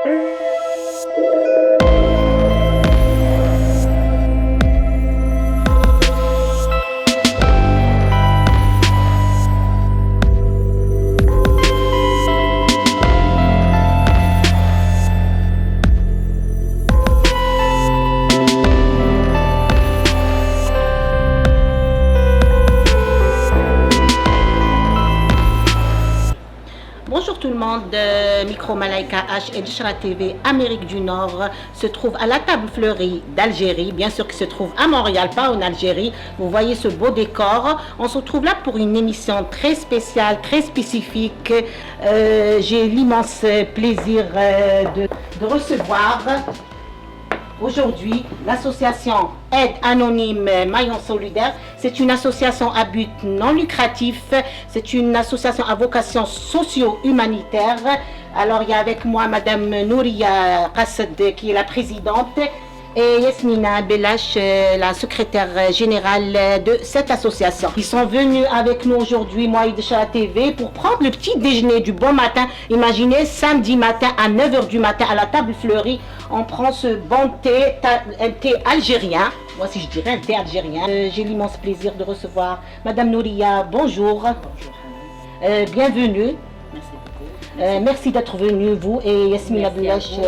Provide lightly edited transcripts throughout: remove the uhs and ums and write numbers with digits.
Bonjour tout le monde, Micro Malaika H et Bichra TV Amérique du Nord se trouve à la table fleurie d'Algérie, bien sûr qui se trouve à Montréal, pas en Algérie. Vous voyez ce beau décor. On se retrouve là pour une émission très spéciale, très spécifique. J'ai l'immense plaisir de recevoir aujourd'hui l'association Aide Anonyme Maillon Solidaire. C'est une association à but non lucratif, c'est une association à vocation socio-humanitaire. Alors il y a avec moi Madame Nouria Qassed qui est la présidente et Yasmina Belash, la secrétaire générale de cette association. Ils sont venus avec nous aujourd'hui, moi et Bichra TV, pour prendre le petit déjeuner du bon matin. Imaginez, samedi matin à 9h du matin à la table fleurie, on prend ce bon thé, un thé algérien. Moi si je dirais un thé algérien. J'ai l'immense plaisir de recevoir Madame Nouria. Bonjour. Bonjour. Bienvenue. Merci beaucoup. Merci d'être venu, vous et Yasmina Belash.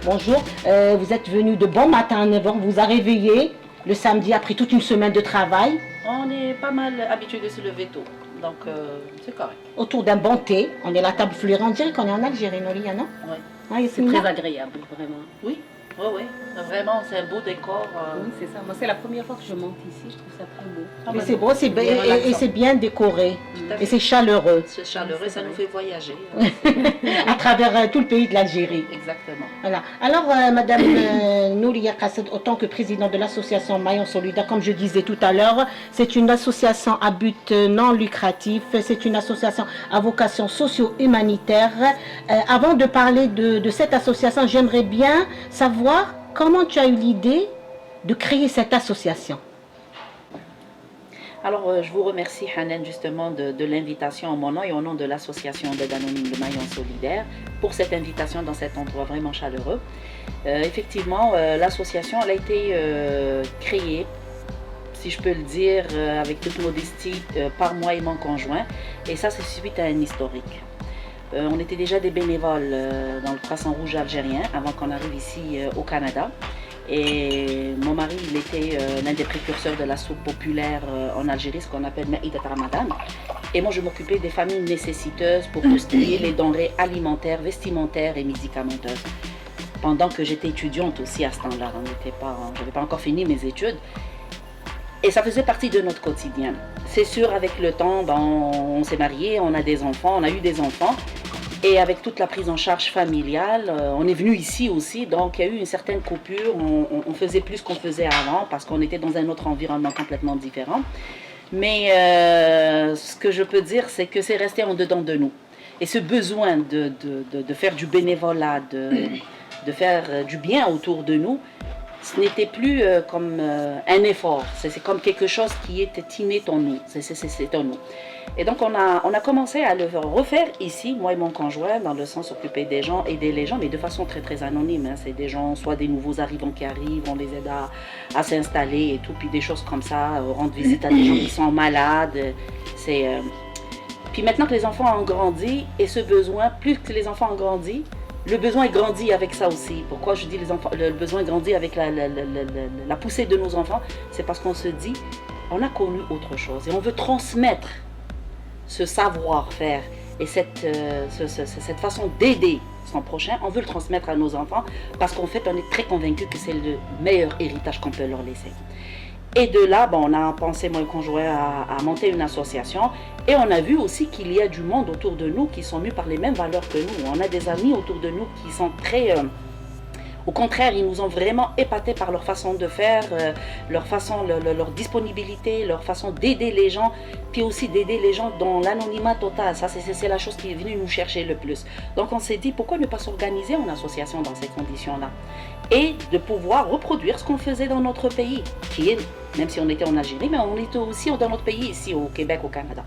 Bonjour. Vous êtes venu de bon matin à 9h. Vous a réveillé le samedi après toute une semaine de travail. On est pas mal habitué de se lever tôt, donc c'est correct. Autour d'un bon thé. On est à la table fleurie. On dirait qu'on est en Algérie, Nouria, non? Oui. Ah, C'est Yasmina? très agréable, vraiment. Oui, oui, oui. Vraiment, c'est un beau décor. Oui, c'est ça. Moi, c'est la première fois que je monte ici. Je trouve ça très beau. Mais c'est beau, et c'est bien décoré. Et c'est chaleureux. C'est chaleureux, ça nous fait voyager. À travers tout le pays de l'Algérie. Exactement. Voilà. Alors, Madame Nouria Qassed, en tant que présidente de l'association Maillon Solidaire, comme je disais tout à l'heure, c'est une association à but non lucratif, c'est une association à vocation socio-humanitaire. Avant de parler de cette association, j'aimerais bien savoir comment tu as eu l'idée de créer cette association. Alors, je vous remercie, Hanan, justement, de l'invitation en mon nom et au nom de l'association d'Aide Anonyme de Maillon Solidaire pour cette invitation dans cet endroit vraiment chaleureux. Effectivement, l'association elle a été créée, si je peux le dire, avec toute modestie, par moi et mon conjoint. Et ça, c'est suite à un historique. On était déjà des bénévoles dans le Croissant Rouge algérien avant qu'on arrive ici au Canada. Et mon mari, il était l'un des précurseurs de la soupe populaire en Algérie, ce qu'on appelle Maïdat Ramadan. Et moi, je m'occupais des familles nécessiteuses pour tout ce qui est les denrées alimentaires, vestimentaires et médicamenteuses. Pendant que j'étais étudiante aussi à ce temps-là, je n'avais pas encore fini mes études. Et ça faisait partie de notre quotidien. C'est sûr, avec le temps, on s'est mariés, on a des enfants, on a eu des enfants. Et avec toute la prise en charge familiale, on est venu ici aussi, donc il y a eu une certaine coupure. On faisait plus qu'on faisait avant parce qu'on était dans un autre environnement complètement différent. Mais ce que je peux dire, c'est que c'est resté en dedans de nous. Et ce besoin de faire du bénévolat, de faire du bien autour de nous, ce n'était plus comme un effort. C'est comme quelque chose qui était inné en nous. C'est en nous. Et donc on a commencé à le refaire ici, moi et mon conjoint, dans le sens s'occuper des gens, aider les gens, mais de façon très très anonyme. Hein. C'est des gens, soit des nouveaux arrivants qui arrivent, on les aide à s'installer et tout, puis des choses comme ça, rendre visite à des gens qui sont malades. Puis maintenant que les enfants ont grandi, et ce besoin, plus que les enfants ont grandi, le besoin grandit avec ça aussi. Pourquoi je dis le besoin grandit avec la poussée de nos enfants? C'est parce qu'on se dit, on a connu autre chose et on veut transmettre ce savoir-faire et cette façon d'aider son prochain, on veut le transmettre à nos enfants parce qu'en fait, on est très convaincus que c'est le meilleur héritage qu'on peut leur laisser. Et de là, on a pensé, moi et le conjoint, à monter une association. Et on a vu aussi qu'il y a du monde autour de nous qui sont mus par les mêmes valeurs que nous. On a des amis autour de nous qui sont très... au contraire, ils nous ont vraiment épatés par leur façon de faire, leur disponibilité, leur façon d'aider les gens, puis aussi d'aider les gens dans l'anonymat total. Ça, c'est la chose qui est venue nous chercher le plus. Donc on s'est dit, pourquoi ne pas s'organiser en association dans ces conditions-là? Et de pouvoir reproduire ce qu'on faisait dans notre pays, qui est, même si on était en Algérie, mais on était aussi dans notre pays, ici au Québec, au Canada.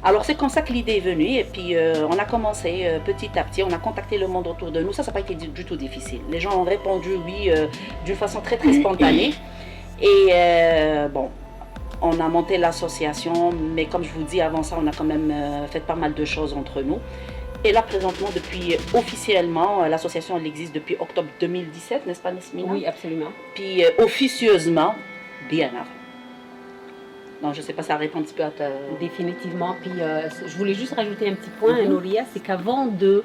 Alors c'est comme ça que l'idée est venue et puis on a commencé petit à petit, on a contacté le monde autour de nous, ça n'a pas été du tout difficile. Les gens ont répondu oui d'une façon très spontanée et bon, on a monté l'association, mais comme je vous dis avant ça, on a quand même fait pas mal de choses entre nous. Et là présentement, depuis officiellement, l'association elle existe depuis octobre 2017, n'est-ce pas Nesmina? Oui, absolument. Puis officieusement, bien avant. Donc, je ne sais pas, ça répond un petit peu à ta... Définitivement. Puis je voulais juste rajouter un petit point, Nouria, c'est qu'avant de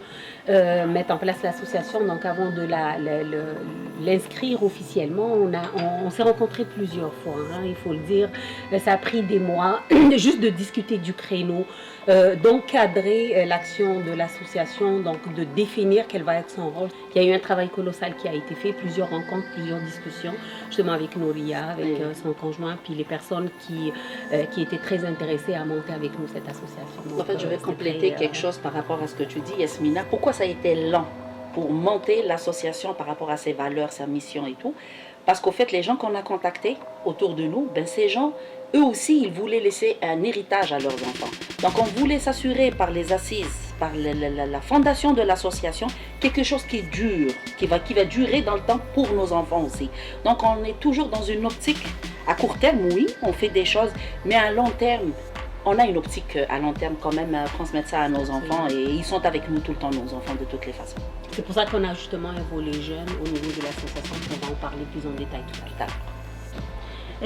mettre en place l'association, donc avant de l'inscrire officiellement, on s'est rencontrés plusieurs fois, hein, il faut le dire. Ça a pris des mois juste de discuter du créneau, d'encadrer l'action de l'association, donc de définir quel va être son rôle. Il y a eu un travail colossal qui a été fait, plusieurs rencontres, plusieurs discussions, justement avec Nouria, avec son conjoint, puis les personnes qui étaient très intéressées à monter avec nous cette association. Donc, en fait, je vais compléter quelque chose par rapport à ce que tu dis, Yasmina. Pourquoi ça a été lent pour monter l'association par rapport à ses valeurs, sa mission et tout? Parce qu'au fait, les gens qu'on a contactés autour de nous, ben, ces gens, eux aussi, ils voulaient laisser un héritage à leurs enfants. Donc, on voulait s'assurer par les assises, par la fondation de l'association, quelque chose qui dure, qui va durer dans le temps pour nos enfants aussi. Donc, on est toujours dans une optique, à court terme, oui, on fait des choses, mais à long terme, on a une optique à long terme quand même à transmettre ça à nos enfants et ils sont avec nous tout le temps, nos enfants, de toutes les façons. C'est pour ça qu'on a justement évolué jeune au niveau de l'association, on va en parler plus en détail tout à l'heure.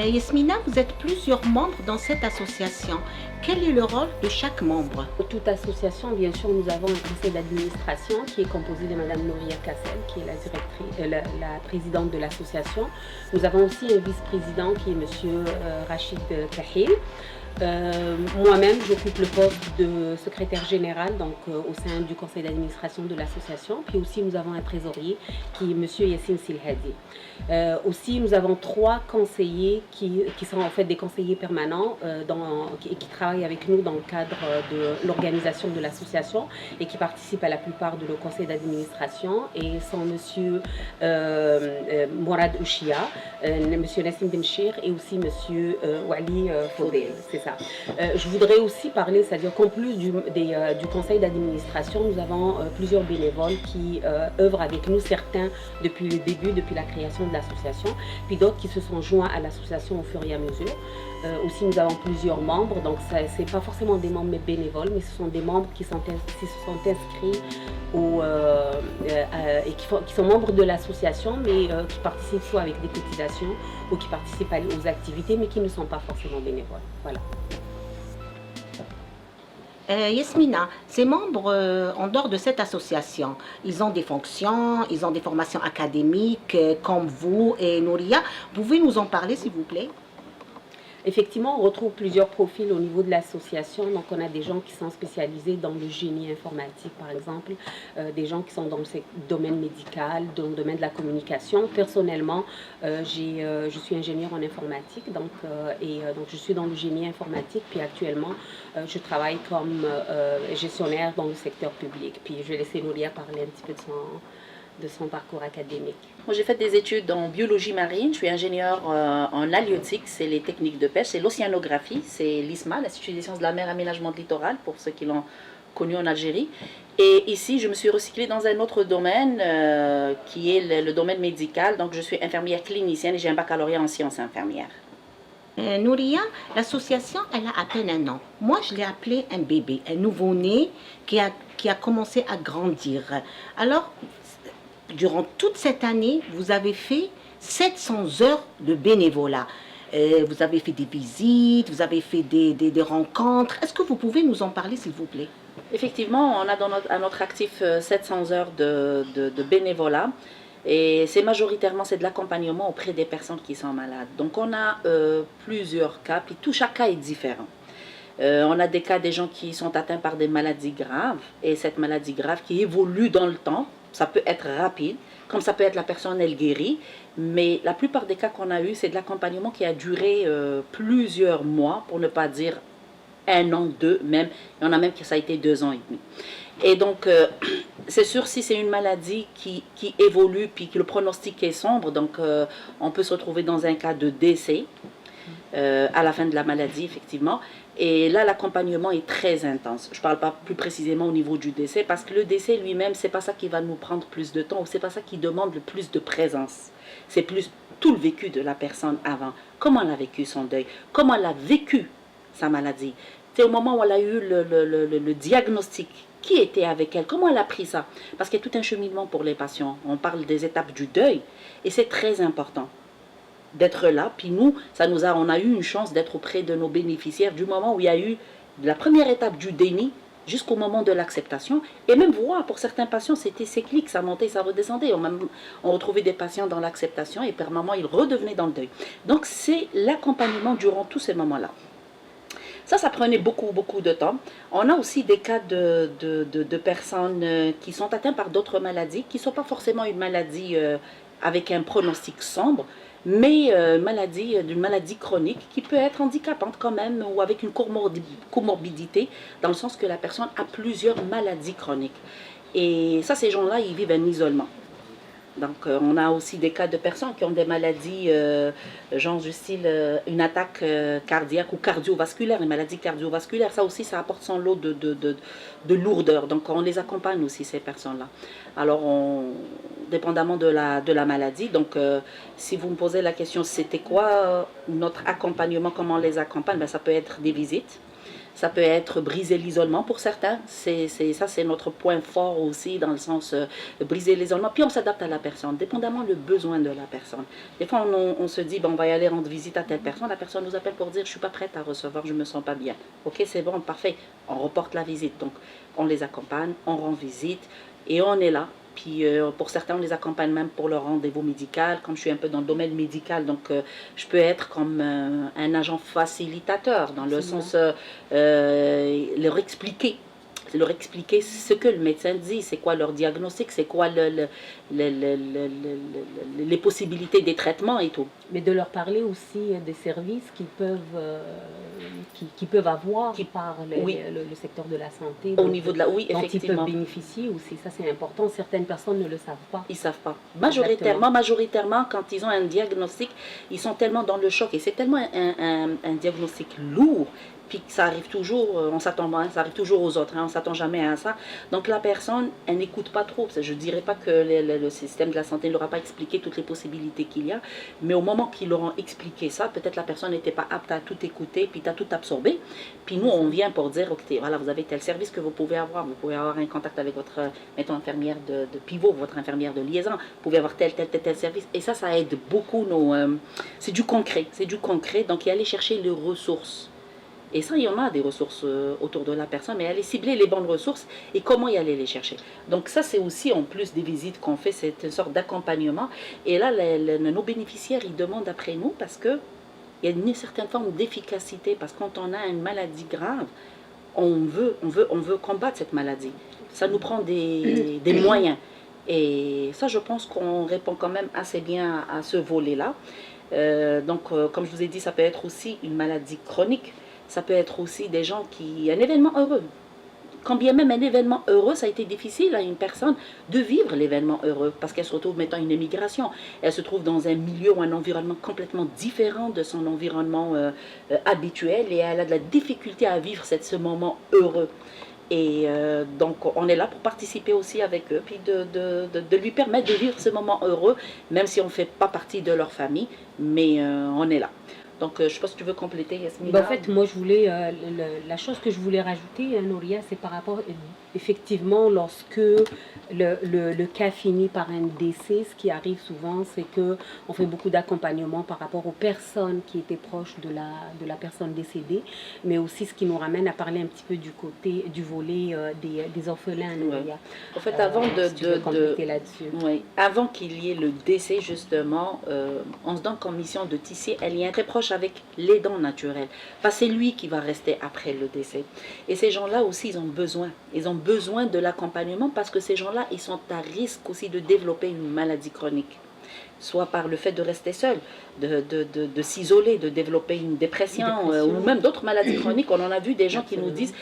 Yasmina, vous êtes plusieurs membres dans cette association. Quel est le rôle de chaque membre? Pour toute association, bien sûr, nous avons un conseil d'administration qui est composé de Madame Nouria Kassel, qui est la présidente de l'association. Nous avons aussi un vice-président qui est Monsieur Rachid Kahil. Moi-même, j'occupe le poste de secrétaire général donc, au sein du conseil d'administration de l'association. Puis aussi, nous avons un trésorier qui est M. Yassine Silhadi. Aussi, nous avons 3 conseillers qui sont en fait des conseillers permanents qui travaillent avec nous dans le cadre de l'organisation de l'association et qui participent à la plupart de nos conseils d'administration. Et sont M. Mourad Ouchia, M. Nassim Benchir et aussi M. Wali Faudel. C'est ça. Je voudrais aussi parler, c'est-à-dire qu'en plus du conseil d'administration, nous avons plusieurs bénévoles qui œuvrent avec nous, certains depuis le début, depuis la création de l'association, puis d'autres qui se sont joints à l'association au fur et à mesure. Aussi, nous avons plusieurs membres, donc ce n'est pas forcément des membres mais bénévoles, mais ce sont des membres qui se sont inscrits et qui sont membres de l'association, mais qui participent soit avec des cotisations ou qui participent aux activités, mais qui ne sont pas forcément bénévoles. Voilà. Yasmina, ces membres, en dehors de cette association, ils ont des fonctions, ils ont des formations académiques, comme vous et Nouria. Pouvez nous en parler, s'il vous plaît? Effectivement, on retrouve plusieurs profils au niveau de l'association. Donc, on a des gens qui sont spécialisés dans le génie informatique, par exemple, des gens qui sont dans le domaine médical, dans le domaine de la communication. Personnellement, je suis ingénieure en informatique, donc je suis dans le génie informatique. Puis actuellement, je travaille comme gestionnaire dans le secteur public. Puis je vais laisser Nouria parler un petit peu de son parcours académique. Moi, j'ai fait des études en biologie marine. Je suis ingénieure en halieutique, c'est les techniques de pêche, c'est l'océanographie, c'est l'ISMA, l'Institut des sciences de la mer, aménagement de littoral, pour ceux qui l'ont connu en Algérie. Et ici, je me suis recyclée dans un autre domaine qui est le domaine médical. Donc, je suis infirmière clinicienne et j'ai un baccalauréat en sciences infirmières. Nouria, l'association, elle a à peine un an. Moi, je l'ai appelé un bébé, un nouveau-né qui a commencé à grandir. Alors, durant toute cette année, vous avez fait 700 heures de bénévolat. Vous avez fait des visites, vous avez fait des rencontres. Est-ce que vous pouvez nous en parler, s'il vous plaît? Effectivement, on a à notre actif 700 heures de bénévolat. Et c'est majoritairement de l'accompagnement auprès des personnes qui sont malades. Donc on a plusieurs cas, puis chaque cas est différent. On a des cas des gens qui sont atteints par des maladies graves, et cette maladie grave qui évolue dans le temps. Ça peut être rapide, comme ça peut être la personne, elle guérit. Mais la plupart des cas qu'on a eu, c'est de l'accompagnement qui a duré plusieurs mois, pour ne pas dire 1 an, 2 même. Il y en a même qui ça a été 2 ans et demi. Et donc, c'est sûr, si c'est une maladie qui évolue, puis que le pronostic est sombre, donc on peut se retrouver dans un cas de décès à la fin de la maladie, effectivement. Et là, l'accompagnement est très intense. Je ne parle pas plus précisément au niveau du décès, parce que le décès lui-même, ce n'est pas ça qui va nous prendre plus de temps, ou ce n'est pas ça qui demande le plus de présence. C'est plus tout le vécu de la personne avant. Comment elle a vécu son deuil, comment elle a vécu sa maladie. C'est au moment où elle a eu le diagnostic, qui était avec elle, comment elle a pris ça. Parce qu'il y a tout un cheminement pour les patients. On parle des étapes du deuil, et c'est très important d'être là. Puis nous, on a eu une chance d'être auprès de nos bénéficiaires du moment où il y a eu la première étape du déni jusqu'au moment de l'acceptation. Et même voir, pour certains patients, c'était cyclique, ça montait, ça redescendait. On retrouvait des patients dans l'acceptation et par moments, ils redevenaient dans le deuil. Donc c'est l'accompagnement durant tous ces moments-là. Ça prenait beaucoup, beaucoup de temps. On a aussi des cas de personnes qui sont atteintes par d'autres maladies, qui ne sont pas forcément une maladie avec un pronostic sombre, mais d'une maladie chronique qui peut être handicapante quand même, ou avec une comorbidité, dans le sens que la personne a plusieurs maladies chroniques. Et ça, ces gens-là, ils vivent un isolement. Donc, on a aussi des cas de personnes qui ont des maladies, genre du style une attaque cardiaque ou cardiovasculaire, une maladie cardiovasculaire. Ça aussi, ça apporte son lot de lourdeur. Donc, on les accompagne aussi, ces personnes-là. Alors, dépendamment de la maladie. Donc, si vous me posez la question, c'était quoi notre accompagnement, comment on les accompagne, ben, ça peut être des visites. Ça peut être briser l'isolement pour certains. Ça, c'est notre point fort aussi, dans le sens briser l'isolement. Puis on s'adapte à la personne, dépendamment le besoin de la personne. Des fois, on se dit, bon, on va y aller rendre visite à telle personne. La personne nous appelle pour dire, je ne suis pas prête à recevoir, je ne me sens pas bien. Ok, c'est bon, parfait. On reporte la visite. Donc, on les accompagne, on rend visite et on est là. Puis pour certains, on les accompagne même pour leur rendez-vous médical. Comme je suis un peu dans le domaine médical, donc je peux être comme un agent facilitateur, dans le sens leur expliquer ce que le médecin dit, c'est quoi leur diagnostic, c'est quoi les possibilités des traitements et tout. Mais de leur parler aussi des services qu'ils peuvent avoir par le secteur de la santé. Au niveau de la... Oui, dont effectivement. ils peuvent bénéficier aussi. Ça, c'est important. Certaines personnes ne le savent pas. Ils ne savent pas. Majoritairement, quand ils ont un diagnostic, ils sont tellement dans le choc. Et c'est tellement un diagnostic lourd. Puis ça arrive toujours, ça arrive toujours aux autres, on ne s'attend jamais à ça. Donc la personne, elle n'écoute pas trop. Je ne dirais pas que le système de la santé ne leur a pas expliqué toutes les possibilités qu'il y a, mais au moment qu'ils leur ont expliqué ça, peut-être la personne n'était pas apte à tout écouter, puis à tout absorber. Puis nous, on vient pour dire, ok, voilà, vous avez tel service que vous pouvez avoir un contact avec votre, mettons, infirmière de pivot, votre infirmière de liaison, vous pouvez avoir tel service. Et ça aide beaucoup c'est du concret, donc y aller chercher les ressources. Et ça, il y en a des ressources autour de la personne, mais aller cibler les bonnes ressources et comment y aller les chercher. Donc ça, c'est aussi en plus des visites qu'on fait, c'est une sorte d'accompagnement. Et là, nos bénéficiaires, ils demandent après nous parce qu'il y a une certaine forme d'efficacité. Parce que quand on a une maladie grave, on veut combattre cette maladie. Ça nous prend des moyens. Et ça, je pense qu'on répond quand même assez bien à ce volet-là. Comme je vous ai dit, ça peut être aussi une maladie chronique. Ça peut être aussi des gens un événement heureux. Quand bien même un événement heureux, ça a été difficile à une personne de vivre l'événement heureux parce qu'elle se retrouve mettant une émigration. Elle se trouve dans un milieu ou un environnement complètement différent de son environnement habituel et elle a de la difficulté à vivre ce moment heureux. Et donc on est là pour participer aussi avec eux, puis de lui permettre de vivre ce moment heureux, même si on ne fait pas partie de leur famille, mais on est là. Donc, je ne sais pas si tu veux compléter, Yasmina. En fait, moi, la chose que je voulais rajouter, Nouria, c'est par rapport, effectivement, lorsque le cas finit par un décès, ce qui arrive souvent, c'est qu'on fait beaucoup d'accompagnement par rapport aux personnes qui étaient proches de la personne décédée, mais aussi ce qui nous ramène à parler un petit peu du volet des orphelins, Nouria. En fait, avant qu'il y ait le décès, justement, on se donne comme mission de tisser un lien très proche avec l'aidant naturel. Parce que c'est lui qui va rester après le décès. Et ces gens-là aussi, ils ont besoin de l'accompagnement parce que ces gens-là, ils sont à risque aussi de développer une maladie chronique. Soit par le fait de rester seul, de s'isoler, de développer une dépression. Ou même d'autres maladies chroniques. On en a vu des gens qui nous disent,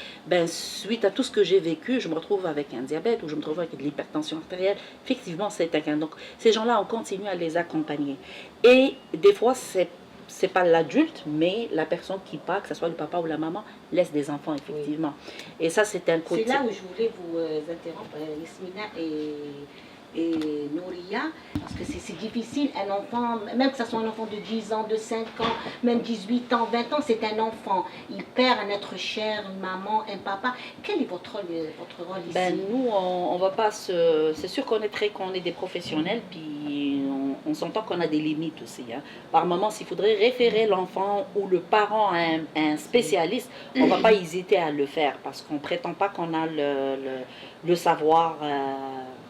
suite à tout ce que j'ai vécu, je me retrouve avec un diabète ou je me retrouve avec de l'hypertension artérielle. Effectivement, c'est un cas. Donc, ces gens-là, on continue à les accompagner. Et des fois, c'est c'est pas l'adulte, mais la personne qui part, que ce soit le papa ou la maman, laisse des enfants, effectivement. Et ça, c'est un côté... C'est là où je voulais vous interrompre, Yasmina et Nouria, parce que c'est difficile, un enfant, même que ce soit un enfant de 10 ans, de 5 ans, même 18 ans, 20 ans, c'est un enfant. Il perd un être cher, une maman, un papa. Quel est votre rôle ici? Ben, nous, on va pas se... C'est sûr qu'on est des professionnels, puis on s'entend qu'on a des limites aussi. Hein. Par moment, s'il faudrait référer l'enfant ou le parent à un spécialiste, on ne va pas hésiter à le faire, parce qu'on ne prétend pas qu'on a le savoir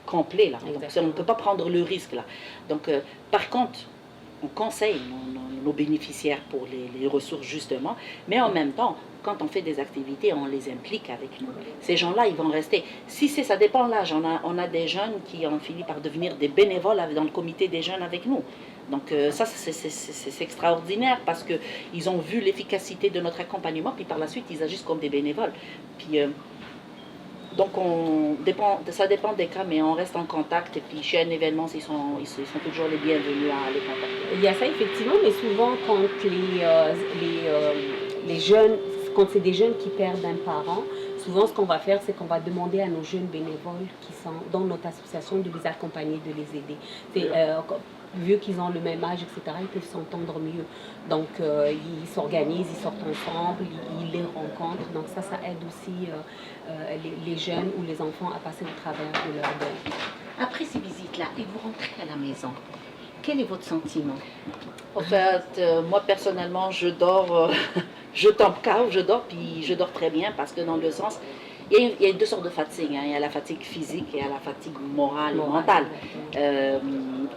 complet. Là. Donc, on ne peut pas prendre le risque. Là. Donc, par contre, on conseille nos bénéficiaires pour les ressources, justement, mais en même temps, quand on fait des activités, on les implique avec nous. Ces gens-là, ils vont rester. Ça dépend de l'âge. On a des jeunes qui ont fini par devenir des bénévoles dans le comité des jeunes avec nous. Donc ça, c'est extraordinaire parce qu'ils ont vu l'efficacité de notre accompagnement, puis par la suite, ils agissent comme des bénévoles. Puis, donc ça dépend des cas, mais on reste en contact. Et puis chez un événement, ils sont toujours les bienvenus à les contacter. Il y a ça effectivement, mais souvent quand les jeunes, quand c'est des jeunes qui perdent un parent, souvent ce qu'on va faire, c'est qu'on va demander à nos jeunes bénévoles qui sont dans notre association de les accompagner, de les aider. Vu qu'ils ont le même âge, etc., ils peuvent s'entendre mieux. Donc, ils s'organisent, ils sortent ensemble, ils les rencontrent. Donc, ça aide aussi les jeunes ou les enfants à passer au travers de leur deuil. Après ces visites-là, et vous rentrez à la maison, quel est votre sentiment? En fait, moi, personnellement, je dors, je tombe KO, je dors, puis je dors très bien parce que dans le sens... Il y a deux sortes de fatigue. Hein. Il y a la fatigue physique et il y a la fatigue morale, mentale.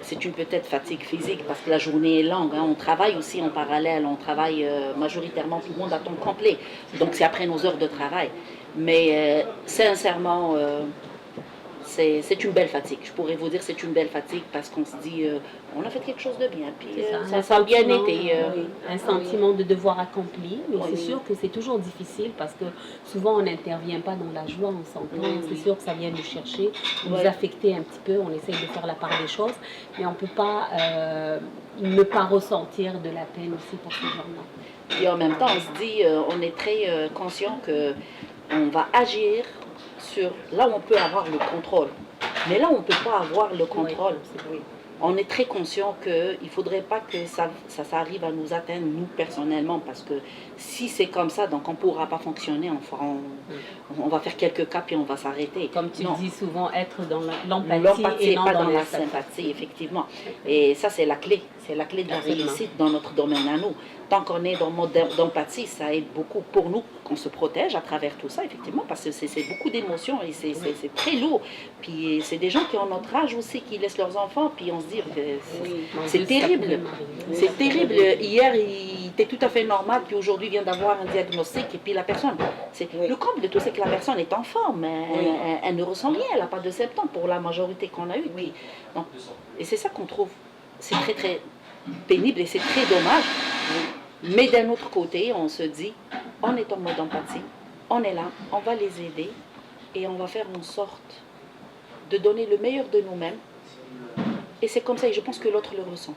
C'est une peut-être fatigue physique parce que la journée est longue. Hein. On travaille aussi en parallèle. On travaille majoritairement tout le monde à temps complet. Donc c'est après nos heures de travail. Mais sincèrement, c'est une belle fatigue. Je pourrais vous dire c'est une belle fatigue parce qu'on se dit on a fait quelque chose de bien. Puis ça a bien été. Un sentiment de devoir accompli, mais c'est sûr que c'est toujours difficile parce que souvent on n'intervient pas dans la joie, on s'entend. C'est sûr que ça vient nous chercher, nous affecter un petit peu. On essaye de faire la part des choses, mais on ne peut pas ne pas ressentir de la peine aussi pour ces gens-là. Et en même temps, on se dit, on est très conscient qu'on va agir sur là où on peut avoir le contrôle. Mais là où on ne peut pas avoir le contrôle, on est très conscient qu'il ne faudrait pas que ça arrive à nous atteindre, nous, personnellement, parce que si c'est comme ça, donc on ne pourra pas fonctionner, on va faire quelques cas, puis on va s'arrêter. Comme tu dis souvent, être dans l'empathie et non pas dans la sympathie, effectivement. Et ça, c'est la clé. C'est la clé de la réussite dans notre domaine à nous. Tant qu'on est dans le mode d'empathie, ça aide beaucoup pour nous, qu'on se protège à travers tout ça, effectivement, parce que c'est beaucoup d'émotions et c'est très lourd. Puis c'est des gens qui ont notre âge aussi, qui laissent leurs enfants, puis on se dit que c'est terrible. C'est terrible. Hier, il était tout à fait normal, puis aujourd'hui, il vient d'avoir un diagnostic, et puis la personne, le comble de tout, c'est que la personne est en forme, elle ne ressent rien, elle n'a pas de symptômes pour la majorité qu'on a eu. Donc, et c'est ça qu'on trouve, c'est très, très pénible et c'est très dommage. Mais d'un autre côté, on se dit, on est en mode empathie, on est là, on va les aider et on va faire en sorte de donner le meilleur de nous-mêmes. Et c'est comme ça, et je pense que l'autre le ressent.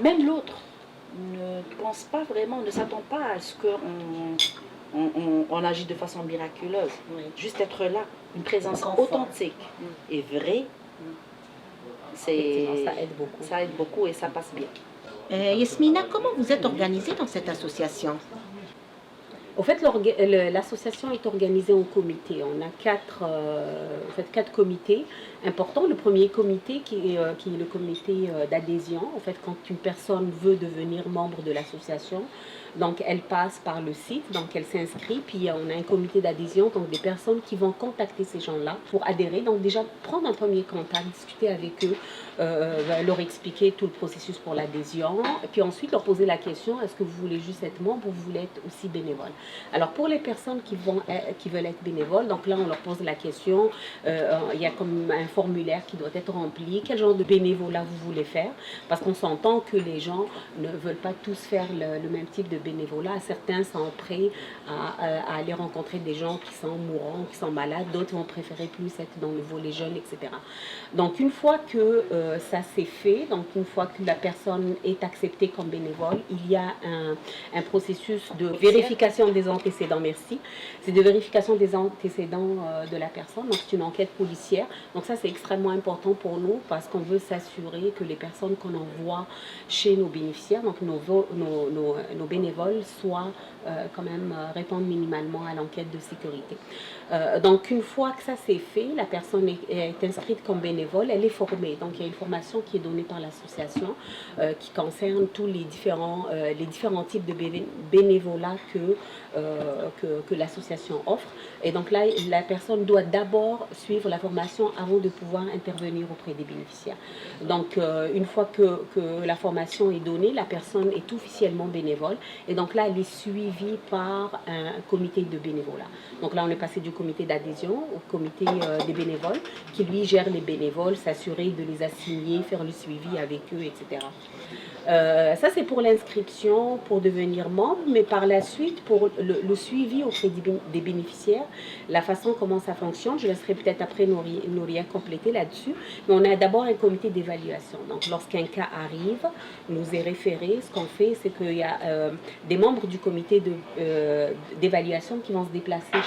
Même l'autre ne pense pas vraiment, ne s'attend pas à ce qu'on agit de façon miraculeuse. Juste être là, une présence authentique et vraie, ça aide beaucoup. Ça aide beaucoup et ça passe bien. Yasmina, comment vous êtes organisée dans cette association? Au fait, l'association est organisée en comité. On a quatre comités importants. Le premier comité qui est le comité d'adhésion. En fait, quand une personne veut devenir membre de l'association, donc elle passe par le site, donc elle s'inscrit, puis on a un comité d'adhésion, donc des personnes qui vont contacter ces gens-là pour adhérer. Donc déjà prendre un premier contact, discuter avec eux, leur expliquer tout le processus pour l'adhésion, puis ensuite leur poser la question, est-ce que vous voulez juste être membre ou vous voulez être aussi bénévole? Alors pour les personnes qui veulent être bénévoles, donc là on leur pose la question, il y a comme un formulaire qui doit être rempli, quel genre de bénévolat vous voulez faire, parce qu'on s'entend que les gens ne veulent pas tous faire le même type de bénévolat. Certains sont prêts à aller rencontrer des gens qui sont mourants, qui sont malades. D'autres vont préférer plus être dans le volet jeune, etc. Donc une fois que ça s'est fait, donc une fois que la personne est acceptée comme bénévole, il y a un processus de vérification des antécédents, merci. C'est de vérification des antécédents de la personne. Donc c'est une enquête policière. Donc ça c'est extrêmement important pour nous parce qu'on veut s'assurer que les personnes qu'on envoie chez nos bénéficiaires, donc nos bénévoles, soient quand même répondent minimalement à l'enquête de sécurité. Donc une fois que ça c'est fait, la personne est inscrite comme bénévole, elle est formée. Donc il y a une formation qui est donnée par l'association qui concerne tous les différents types de bénévolat que l'association offre. Et donc là, la personne doit d'abord suivre la formation avant de pouvoir intervenir auprès des bénéficiaires. Donc une fois que la formation est donnée, la personne est officiellement bénévole. Et donc là, elle est suivie par un comité de bénévolat. Donc là, on est passé du comité d'adhésion au comité des bénévoles qui lui gère les bénévoles, s'assurer de les assigner, faire le suivi avec eux, etc. Ça c'est pour l'inscription, pour devenir membre, mais par la suite pour le suivi auprès des bénéficiaires, la façon comment ça fonctionne, je laisserai peut-être après Nouria compléter là-dessus, mais on a d'abord un comité d'évaluation. Donc lorsqu'un cas arrive, nous est référé, ce qu'on fait c'est qu'il y a des membres du comité d'évaluation qui vont se déplacer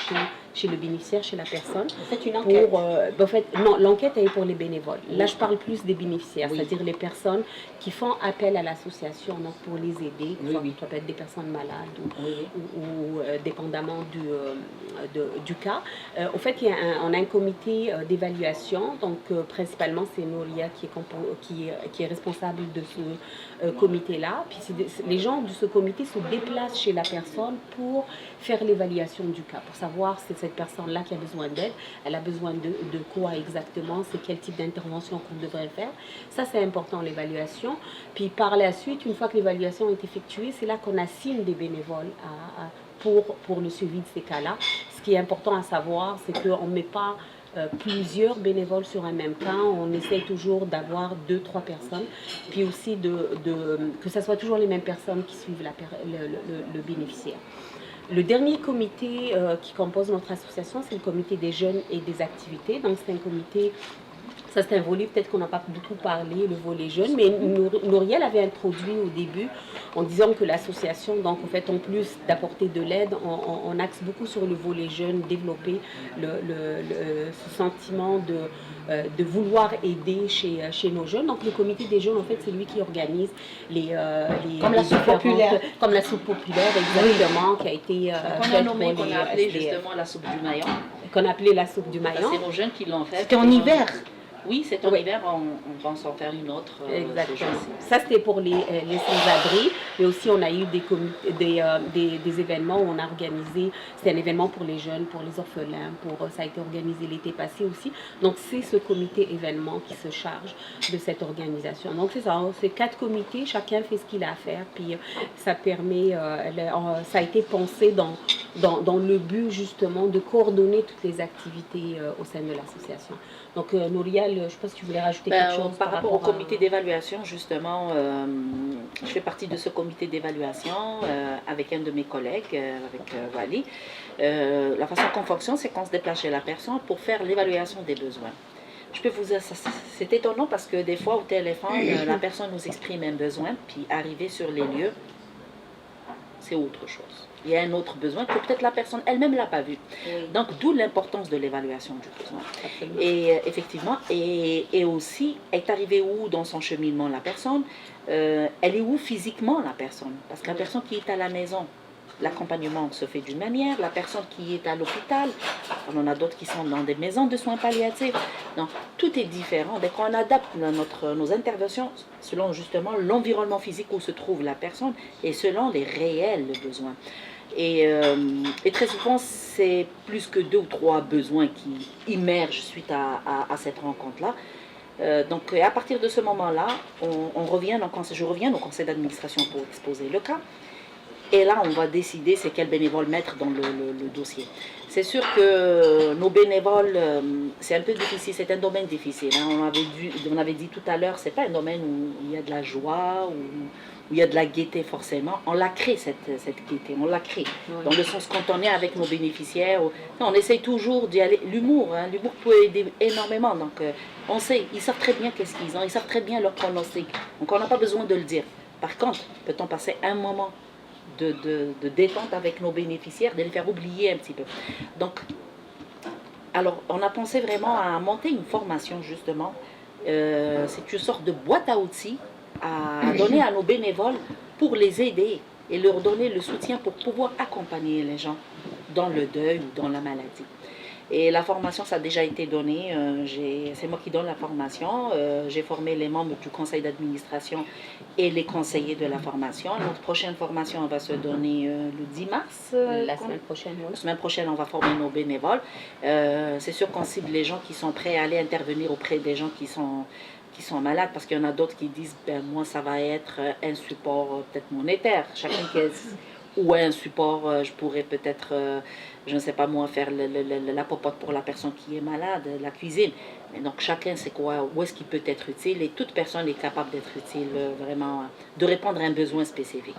chez le bénéficiaire, chez la personne. Vous faites une enquête En fait, non, l'enquête est pour les bénévoles. Là, je parle plus des bénéficiaires, c'est-à-dire les personnes qui font appel à l'association donc pour les aider. Ça peut être des personnes malades ou dépendamment du cas. Au fait, on a un comité d'évaluation, donc principalement c'est Nouria qui est responsable de ce comité-là. Puis les gens de ce comité se déplacent chez la personne pour faire l'évaluation du cas, pour savoir si cette personne-là qui a besoin d'aide, elle a besoin de quoi exactement, c'est quel type d'intervention qu'on devrait faire. Ça, c'est important, l'évaluation. Puis par la suite, une fois que l'évaluation est effectuée, c'est là qu'on assigne des bénévoles pour le suivi de ces cas-là. Ce qui est important à savoir, c'est qu'on ne met pas plusieurs bénévoles sur un même cas. On essaye toujours d'avoir 2-3 personnes, puis aussi que ce soit toujours les mêmes personnes qui suivent le bénéficiaire. Le dernier comité qui compose notre association, c'est le comité des jeunes et des activités. Donc c'est un comité, ça c'est un volet, peut-être qu'on n'a pas beaucoup parlé, le volet jeune, mais Nouria l'avait introduit au début en disant que l'association, donc en fait en plus d'apporter de l'aide, on axe beaucoup sur le volet jeune, développer ce sentiment de vouloir aider chez nos jeunes. Donc le comité des jeunes, en fait, c'est lui qui organise comme la soupe populaire. Comme la soupe populaire, exactement, qui a été qu'on a nommé, qu'on a appelé justement la soupe du Maillon. Qu'on a appelé la soupe du Maillon. C'est nos jeunes qui l'ont fait. C'était en hiver. Oui, c'est en hiver, on pense en faire une autre. Exactement. Ça, c'était pour les sans-abri, mais aussi on a eu des événements où on a organisé, c'était un événement pour les jeunes, pour les orphelins, ça a été organisé l'été passé aussi. Donc, c'est ce comité événement qui se charge de cette organisation. Donc, c'est ça, c'est 4 comités, chacun fait ce qu'il a à faire, puis ça permet, ça a été pensé dans le but justement de coordonner toutes les activités au sein de l'association. Donc, Nouria, je ne sais pas si tu voulais rajouter quelque chose. Par rapport au comité d'évaluation, justement, je fais partie de ce comité d'évaluation avec un de mes collègues, avec Wally. La façon qu'on fonctionne, c'est qu'on se déplace chez la personne pour faire l'évaluation des besoins. Je peux vous dire, c'est étonnant parce que des fois au téléphone, la personne nous exprime un besoin, puis arriver sur les lieux, c'est autre chose. Il y a un autre besoin que peut-être la personne elle-même ne l'a pas vu. Oui. Donc, d'où l'importance de l'évaluation du besoin. Absolument. Et effectivement, et aussi, est arrivée où dans son cheminement la personne, elle est où physiquement la personne. Parce que la personne qui est à la maison, l'accompagnement se fait d'une manière, la personne qui est à l'hôpital, on en a d'autres qui sont dans des maisons de soins palliatifs. Donc, tout est différent. Donc, on adapte nos interventions selon justement l'environnement physique où se trouve la personne et selon les réels besoins. Et très souvent, c'est plus que 2 ou 3 besoins qui immergent suite à cette rencontre-là. Donc, à partir de ce moment-là, je reviens au conseil d'administration pour exposer le cas. Et là, on va décider c'est quel bénévole mettre dans le dossier. C'est sûr que nos bénévoles, c'est un peu difficile, c'est un domaine difficile. Hein. On avait dit tout à l'heure, c'est pas un domaine où il y a de la joie, où il y a de la gaieté forcément. On la crée, cette gaieté, on la crée. Oui. Dans le sens, quand on est avec nos bénéficiaires, on essaye toujours d'y aller. L'humour, hein, l'humour peut aider énormément. Donc, on sait, ils savent très bien qu'est-ce qu'ils ont, ils savent très bien leur pronostic. Donc, on n'a pas besoin de le dire. Par contre, peut-on passer un moment de détente avec nos bénéficiaires, de les faire oublier un petit peu. Donc, alors, on a pensé vraiment à monter une formation, justement. C'est une sorte de boîte à outils à donner à nos bénévoles pour les aider et leur donner le soutien pour pouvoir accompagner les gens dans le deuil ou dans la maladie. Et la formation, ça a déjà été donné. C'est moi qui donne la formation. J'ai formé les membres du conseil d'administration et les conseillers de la formation. Notre prochaine formation va se donner le 10 mars. La semaine prochaine, oui. La semaine prochaine, on va former nos bénévoles. C'est sûr qu'on cible les gens qui sont prêts à aller intervenir auprès des gens qui sont malades, parce qu'il y en a d'autres qui disent, ben, moi, ça va être un support peut-être monétaire. Chacun ou un support, je pourrais peut-être, je ne sais pas moi, faire la popote pour la personne qui est malade, la cuisine. Mais donc chacun sait quoi, où est-ce qu'il peut être utile, et toute personne est capable d'être utile, vraiment, de répondre à un besoin spécifique.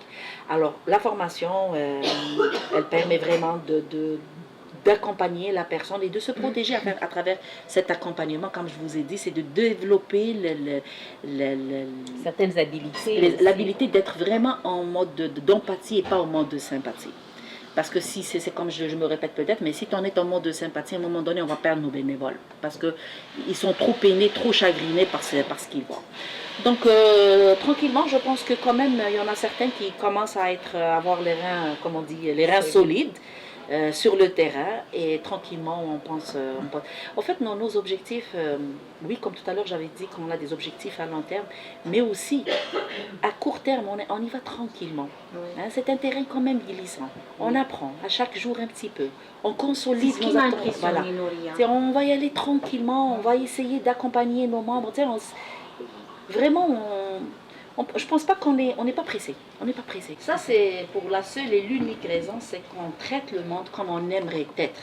Alors la formation, elle permet vraiment d'accompagner la personne et de se protéger à travers cet accompagnement. Comme je vous ai dit, c'est de développer certaines habilités. L'habilité d'être vraiment en mode d'empathie et pas en mode de sympathie. Parce que si c'est comme je me répète peut-être, mais si on est en mode de sympathie, à un moment donné, on va perdre nos bénévoles. Parce qu'ils sont trop peinés, trop chagrinés par ce qu'ils voient. Donc, tranquillement, je pense que quand même, il y en a certains qui commencent à avoir les reins, comme on dit, les reins solides. Sur le terrain, et tranquillement on pense. En fait, nos objectifs, oui, comme tout à l'heure j'avais dit qu'on a des objectifs à long terme, mais aussi à court terme, on y va tranquillement. Oui. Hein, c'est un terrain quand même glissant. On apprend à chaque jour un petit peu. On consolide nos attentes. Voilà. On va y aller tranquillement, on va essayer d'accompagner nos membres. Vraiment, je pense pas qu'on n'est pas pressé. On n'est pas pressé. Ça, c'est pour la seule et l'unique raison, c'est qu'on traite le monde comme on aimerait être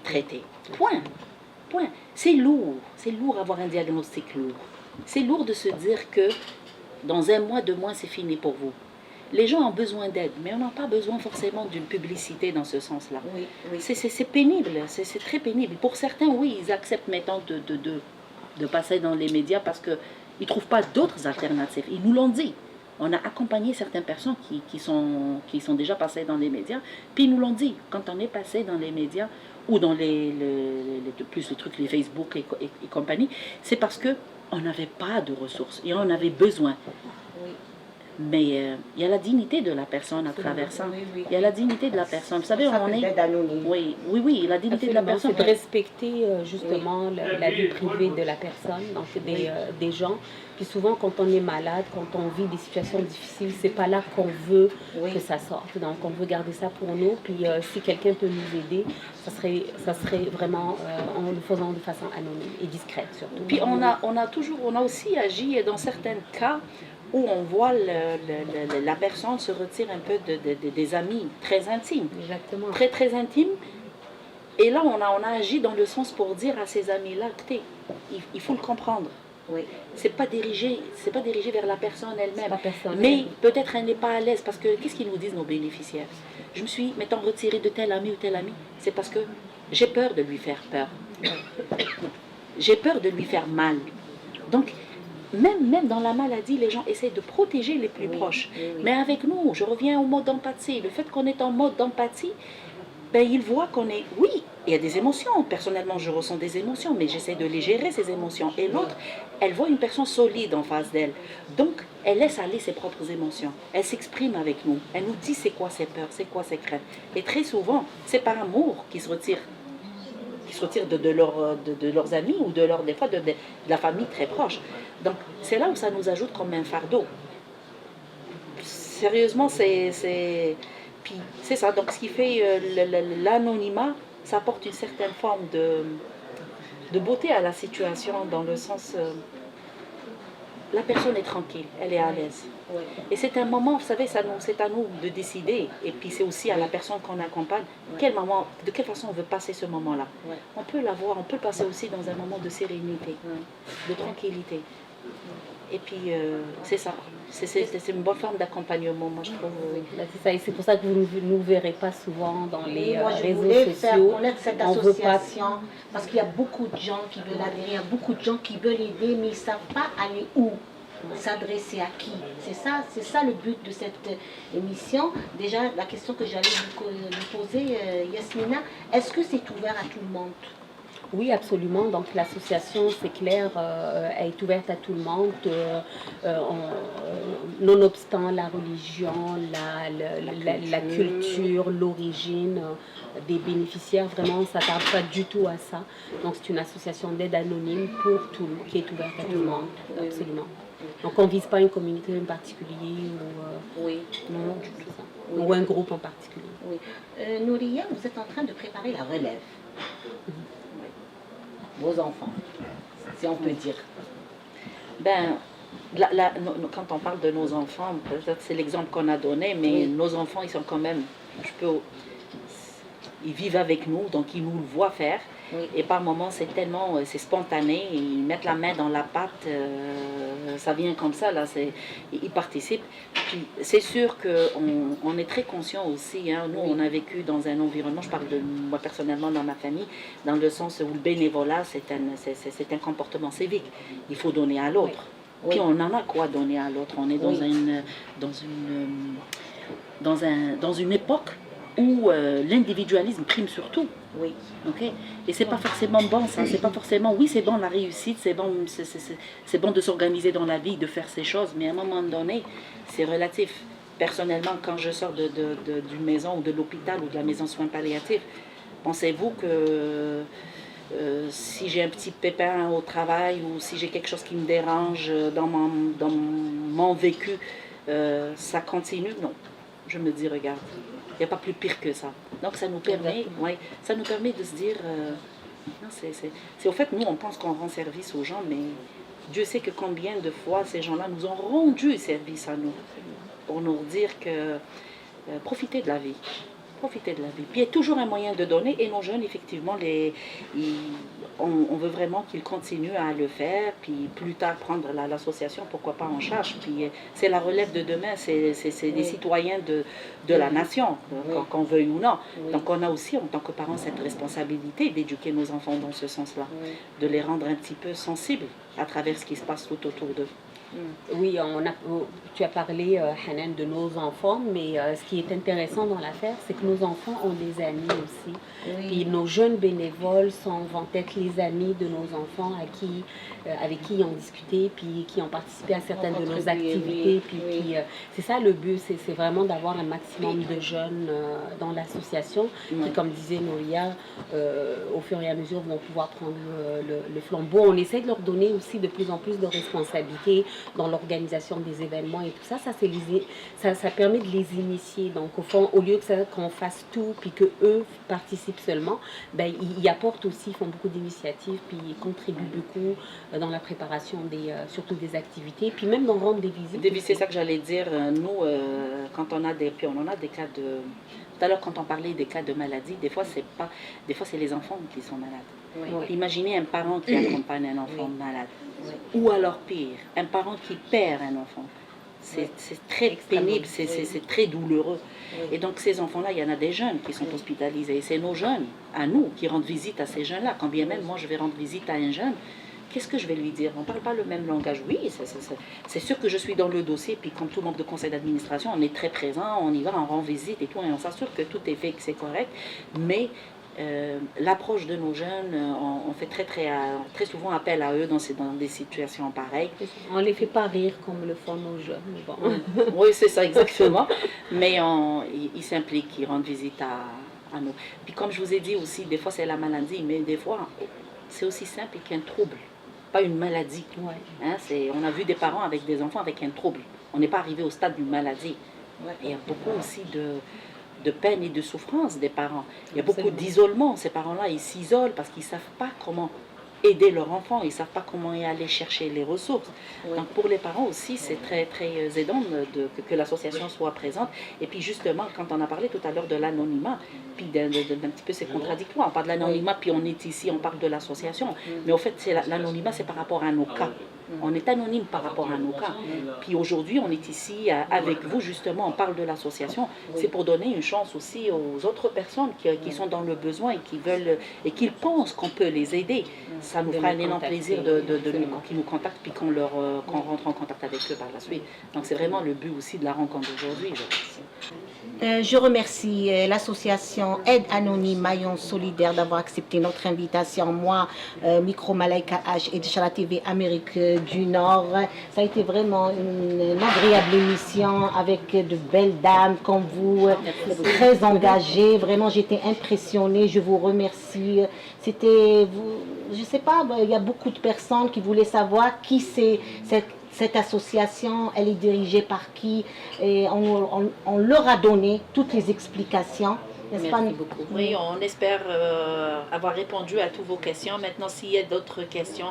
traité. Point. Point. C'est lourd. C'est lourd avoir un diagnostic lourd. C'est lourd de se dire que dans 1 mois, 2 mois, c'est fini pour vous. Les gens ont besoin d'aide, mais on n'a pas besoin forcément d'une publicité dans ce sens-là. Oui, oui. C'est pénible, c'est très pénible. Pour certains, oui, ils acceptent maintenant de passer dans les médias parce que ils ne trouvent pas d'autres alternatives. Ils nous l'ont dit. On a accompagné certaines personnes qui sont déjà passées dans les médias, puis ils nous l'ont dit. Quand on est passé dans les médias, ou dans les trucs, les Facebook et compagnie, c'est parce qu'on n'avait pas de ressources et on avait besoin. Oui. Mais il y a la dignité de la personne à travers ça. Oui. Il y a la dignité de la personne. Vous savez, on est... Oui, la dignité de la personne. C'est de respecter justement la vie privée de la personne, donc des gens. Puis souvent, quand on est malade, quand on vit des situations difficiles, c'est pas là qu'on veut que ça sorte. Donc, on veut garder ça pour nous. Puis si quelqu'un peut nous aider, ça serait vraiment en le faisant de façon anonyme et discrète surtout. Puis on a aussi agi dans certains cas où on voit la personne se retire un peu des amis très intimes. Exactement. Très, très intimes. Et là, on a agi dans le sens pour dire à ces amis-là, écoutez, il faut le comprendre. Oui. C'est pas dirigé vers la personne elle-même. Mais peut-être elle n'est pas à l'aise parce que qu'est-ce qu'ils nous disent nos bénéficiaires? Je me suis, mettons, retirée de tel ami ou tel ami. C'est parce que j'ai peur de lui faire peur. J'ai peur de lui faire mal. Donc, même dans la maladie, les gens essaient de protéger les plus proches. Oui. Mais avec nous, je reviens au mode d'empathie. Le fait qu'on est en mode d'empathie, ben, ils voient qu'on est... Oui, il y a des émotions. Personnellement, je ressens des émotions, mais j'essaie de les gérer, ces émotions. Et l'autre, elle voit une personne solide en face d'elle. Donc, elle laisse aller ses propres émotions. Elle s'exprime avec nous. Elle nous dit c'est quoi ses peurs, c'est quoi ses craintes. Et très souvent, c'est par amour qu'ils se retirent. Qui se retirent de leurs amis ou des fois de la famille très proche. Donc, c'est là où ça nous ajoute comme un fardeau. Sérieusement, puis c'est ça. Donc, ce qui fait l'anonymat, ça apporte une certaine forme de beauté à la situation, dans le sens... la personne est tranquille, elle est à l'aise. Oui. Et c'est un moment, vous savez, c'est à nous de décider. Et puis c'est aussi à la personne qu'on accompagne, de quelle façon on veut passer ce moment-là. Ouais. On peut l'avoir, on peut le passer aussi dans un moment de sérénité, de tranquillité. Et puis c'est ça, c'est une bonne forme d'accompagnement, moi je trouve. Bah, c'est ça, et c'est pour ça que vous ne nous verrez pas souvent dans les Moi, je réseaux voulais faire sociaux. connaître cette On veut pas- association parce qu'il y a beaucoup de gens qui veulent adhérer, il y a beaucoup de gens qui veulent aider, mais ils ne savent pas aller où, s'adresser à qui. C'est ça le but de cette émission. Déjà, la question que j'allais vous poser, Yasmina, est-ce que c'est ouvert à tout le monde? Oui, absolument. Donc l'association, c'est clair, elle est ouverte à tout le monde, nonobstant la religion, la culture, l'origine des bénéficiaires. Vraiment, ça ne s'attarde pas du tout à ça. Donc c'est une association d'aide anonyme pour tout, qui est ouverte à tout le monde. Absolument. Donc on ne vise pas une communauté en particulier non, du tout ça. Ou un groupe en particulier. Oui. Nouria, vous êtes en train de préparer la relève. Vos enfants, si on peut dire. Ben, quand on parle de nos enfants, peut-être c'est l'exemple qu'on a donné, mais nos enfants, ils sont quand même, ils vivent avec nous, donc ils nous le voient faire. Oui. Et par moments, c'est spontané, ils mettent la main dans la pâte, ça vient comme ça, là, ils participent. Puis c'est sûr qu'on est très conscient aussi, hein, nous on a vécu dans un environnement, je parle de moi personnellement dans ma famille, dans le sens où le bénévolat c'est un comportement civique, il faut donner à l'autre. Oui. Puis on en a quoi donner à l'autre, on est dans une époque où l'individualisme prime sur tout. Oui. Okay? Et c'est pas forcément bon ça, c'est pas forcément, oui c'est bon la réussite, c'est bon de s'organiser dans la vie, de faire ces choses, mais à un moment donné, c'est relatif. Personnellement, quand je sors d'une maison ou de l'hôpital ou de la maison soins palliatifs, pensez-vous que si j'ai un petit pépin au travail ou si j'ai quelque chose qui me dérange dans mon vécu, ça continue? Non. Je me dis, regarde, il n'y a pas plus pire que ça. Donc ça nous permet, ça nous permet de se dire, c'est au fait, nous on pense qu'on rend service aux gens, mais Dieu sait que combien de fois ces gens-là nous ont rendu service à nous, pour nous dire que profitez de la vie. Profiter de la vie. Puis il y a toujours un moyen de donner et nos jeunes, effectivement, on veut vraiment qu'ils continuent à le faire, puis plus tard prendre l'association, pourquoi pas en charge. Puis c'est la relève de demain, c'est des citoyens de la nation, qu'on veuille ou non. Donc on a aussi, en tant que parents, cette responsabilité d'éduquer nos enfants dans ce sens-là, de les rendre un petit peu sensibles à travers ce qui se passe tout autour d'eux. Oui, tu as parlé, Hanan, de nos enfants, mais ce qui est intéressant dans l'affaire, c'est que nos enfants ont des amis aussi. Oui. Et nos jeunes bénévoles vont être les amis de nos enfants avec qui ils ont discuté, puis qui ont participé à certaines de nos activités. Puis c'est ça le but, c'est vraiment d'avoir un maximum de jeunes dans l'association, qui, comme disait Nouria, au fur et à mesure vont pouvoir prendre le flambeau. On essaie de leur donner aussi de plus en plus de responsabilités dans l'organisation des événements et tout ça, ça permet de les initier. Donc au fond, au lieu qu'on fasse tout puis que eux participent seulement, ben ils apportent aussi, ils font beaucoup d'initiatives puis ils contribuent beaucoup dans la préparation surtout des activités, puis même dans rendre des visites. C'est ça que j'allais dire. Nous, quand on a des cas de, tout à l'heure quand on parlait des cas de maladie, des fois c'est les enfants qui sont malades. Imaginez un parent qui accompagne un enfant malade. Ou alors pire, un parent qui perd un enfant. C'est très pénible, c'est très douloureux. Et donc ces enfants-là, il y en a des jeunes qui sont hospitalisés. Et c'est nos jeunes, à nous, qui rendent visite à ces jeunes-là. Quand bien même moi je vais rendre visite à un jeune, qu'est-ce que je vais lui dire? On ne parle pas le même langage. Oui, c'est sûr que je suis dans le dossier, puis comme tout membre de conseil d'administration, on est très présent, on y va, on rend visite et tout, et on s'assure que tout est fait, que c'est correct. Mais l'approche de nos jeunes, on fait très souvent appel à eux dans des situations pareilles. On ne les fait pas rire comme le font nos jeunes. Bon. Oui, c'est ça, exactement. Mais ils s'impliquent, ils rendent visite à nous. Puis comme je vous ai dit aussi, des fois c'est la maladie, mais des fois c'est aussi simple qu'un trouble, pas une maladie. Hein, on a vu des parents avec des enfants avec un trouble. On n'est pas arrivé au stade d'une maladie. Et il y a beaucoup aussi de peine et de souffrance des parents. Il y a beaucoup d'isolement. Ces parents-là, ils s'isolent parce qu'ils ne savent pas comment aider leur enfant, ils ne savent pas comment y aller chercher les ressources. Oui. Donc pour les parents aussi, c'est très aidant que l'association soit présente. Et puis justement, quand on a parlé tout à l'heure de l'anonymat, puis d'un petit peu c'est contradictoire, on parle de l'anonymat, puis on est ici, on parle de l'association. Mais au fait, l'anonymat, c'est par rapport à nos cas. On est anonyme par rapport à nos cas. Puis aujourd'hui, on est ici avec vous, justement, on parle de l'association. C'est pour donner une chance aussi aux autres personnes qui sont dans le besoin et qui veulent et qui pensent qu'on peut les aider. Ça nous fera un énorme plaisir qu'ils nous contactent puis qu'on rentre en contact avec eux par la suite. Donc c'est vraiment le but aussi de la rencontre d'aujourd'hui. Je remercie l'association Aide Anonyme Maillon Solidaire d'avoir accepté notre invitation. Moi, Micro Malaika H et de la TV Amérique du Nord. Ça a été vraiment une agréable émission avec de belles dames comme vous, très engagées. Vraiment, j'étais impressionnée. Je vous remercie. C'était, je sais pas, il y a beaucoup de personnes qui voulaient savoir qui c'est cette association, elle est dirigée par qui, et on leur a donné toutes les explications. Merci beaucoup. Oui, on espère avoir répondu à toutes vos questions. Maintenant, s'il y a d'autres questions,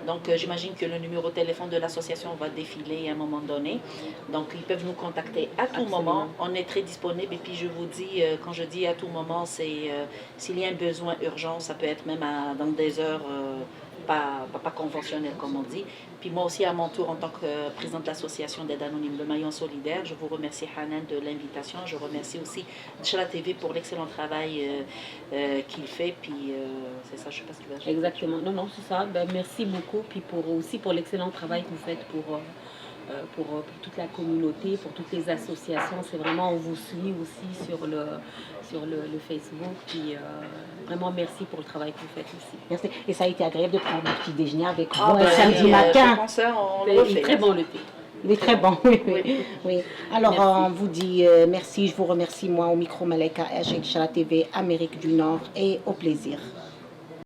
donc j'imagine que le numéro de téléphone de l'association va défiler à un moment donné. Donc, ils peuvent nous contacter à tout moment. On est très disponible. Et puis, je vous dis, quand je dis à tout moment, c'est s'il y a un besoin urgent, ça peut être même dans des heures pas conventionnelles, comme on dit. Puis moi aussi, à mon tour, en tant que présidente de l'association d'aide anonyme, le Maillon Solidaire, je vous remercie, Hanan, de l'invitation. Je remercie aussi la TV pour l'excellent travail qu'il fait. Puis c'est ça, je ne sais pas ce que tu veux dire. Exactement. Non, c'est ça. Ben, merci beaucoup. Puis aussi pour l'excellent travail que vous faites pour toute la communauté, pour toutes les associations. C'est vraiment, on vous suit aussi sur le Facebook. Puis vraiment, merci pour le travail que vous faites aussi. Merci. Et ça a été agréable de prendre un petit déjeuner avec vous un samedi matin. Je pense on le refait. Très bon le thé. Il est très bon, oui. Alors, on vous dit merci. Je vous remercie, moi, au micro Malaika H et de la TV Amérique du Nord. Et au plaisir.